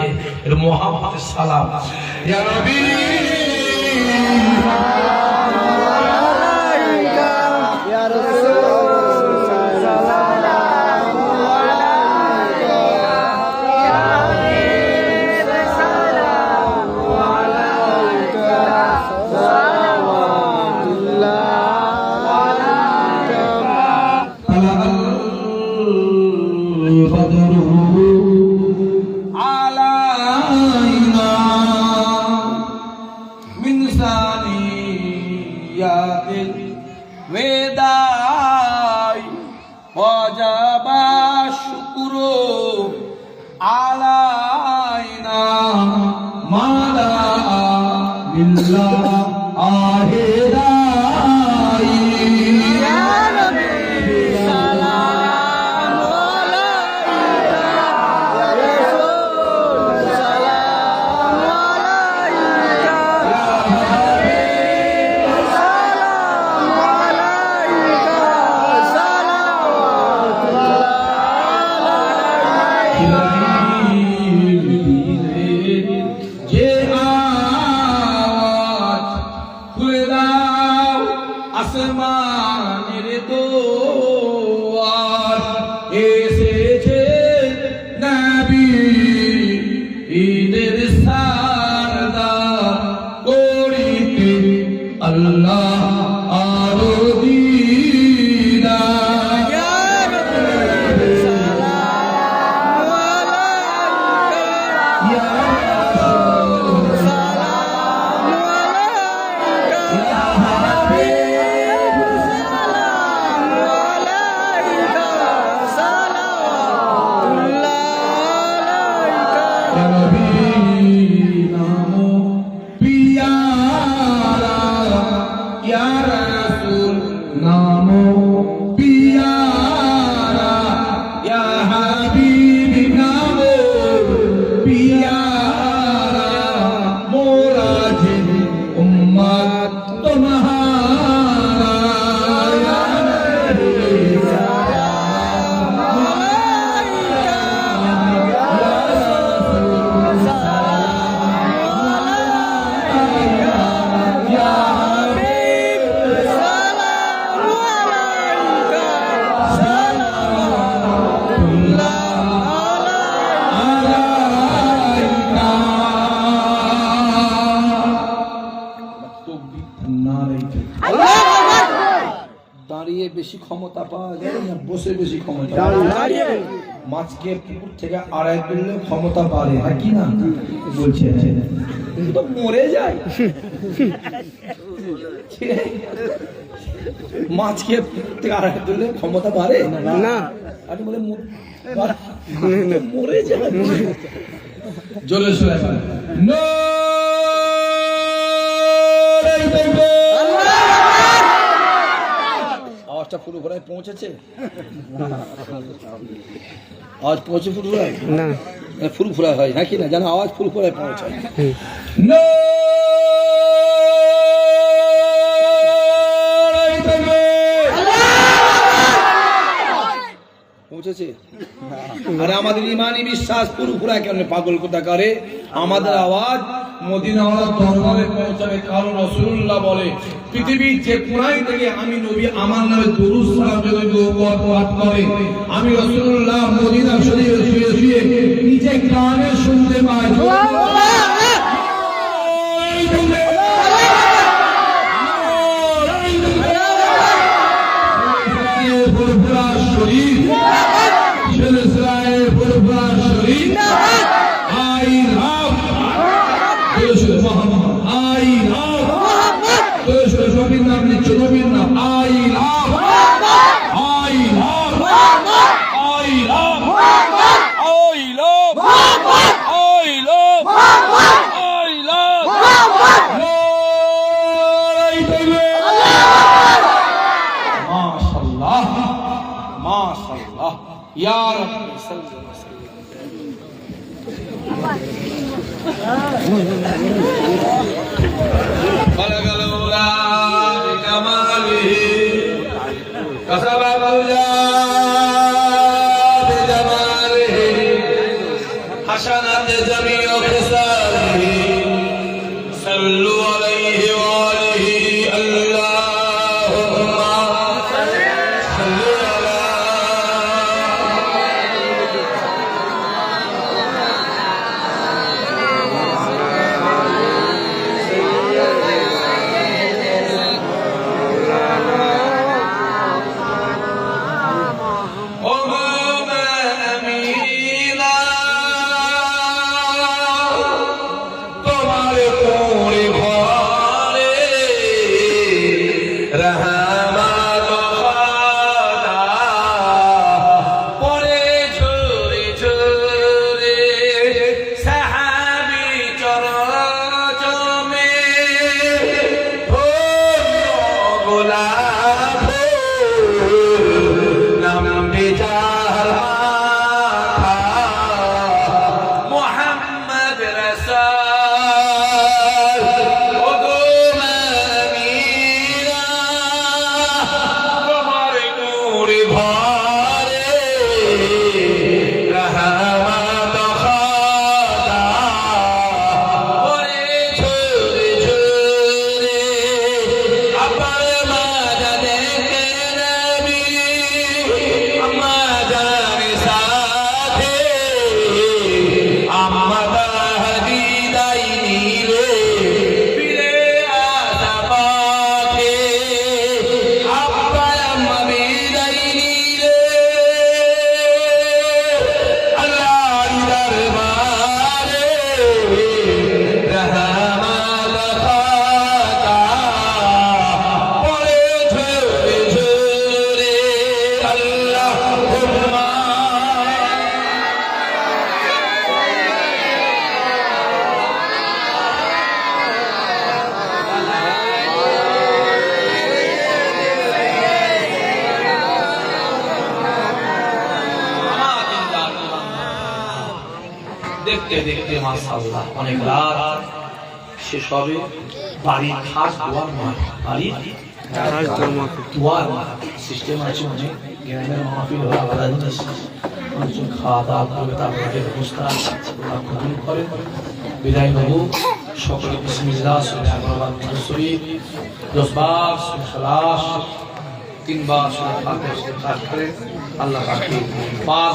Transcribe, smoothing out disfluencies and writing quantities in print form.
দিয়ে এর মোহাম্মদের সালাম ইয়া নবী দাঁড়িয়ে বেশি ক্ষমতা পাওয়া যায় না বসে বেশি ক্ষমতা? মাছকে পুকুর থেকে আড়াই তুললে ক্ষমতা বাড়ে নাকি না বলছে তো মরে যায়। মাছকে পুকুর থেকে আড়াই তুললে ক্ষমতা বাড়ে না, আরে বলে মরে যায়। জলে শুনে আওয়াজটা ফুরফুরায় পৌঁছেছে? আওয়াজ পৌঁছে ফুরফুরায় না, ফুরফুরায় হয় নাকি না জানো? আওয়াজ ফুরফুরায় পৌঁছায়। পৌঁছেছে? আরে আমাদের ইমানি বিশ্বাস ফুরফুরায় কেন পাগল কোথা করে? আমাদের আওয়াজ মদিনাওয়ালার দরবারে পৌঁছাবে, কারণ রাসূলুল্লাহ বলে পৃথিবীর যে কোনায় থেকে আমি নবী আমার নামে দুরূদ সালাম যদি পাঠ করে, আমি রাসূলুল্লাহ মদিনা শরীফে শুয়ে শুয়ে নিজে কানে শুনতে পাই। ফুরফুরা শরীফ সিলসিলায়ে Furfura Sharif I love Muhammad, I love নবীর নাম নিচ্ছে, নবীর নাম I love, I love, I love, I love, I love, I love. মাশাআল্লাহ মাশাআল্লাহ ইয়া রাব্বি সাল্লাল্লাহু হাসানাতে جميع خصاله صلوا عليه وآله اللهم صل على দেখতে দেখতে মাশাআল্লাহ অনেক রাত শেষ হবে। বাড়ির খাস দুয়ার মাঠ, বাড়ির দুয়ার সিস্টেম আছে অনেক। গ্রামের মাহফিল হলো আলাদা জিনিস, মানুষজন খাওয়া দাওয়া করবে, তারপরে ব্যবস্থা কবুল করে বিদায় নেব। সকলে বিসমিল্লাহ সুরে আকবার শরীফ 10 বার সুরে ইখলাস 3 বার সুরে ফাতিহা পাঠ করে আল্লাহ পাক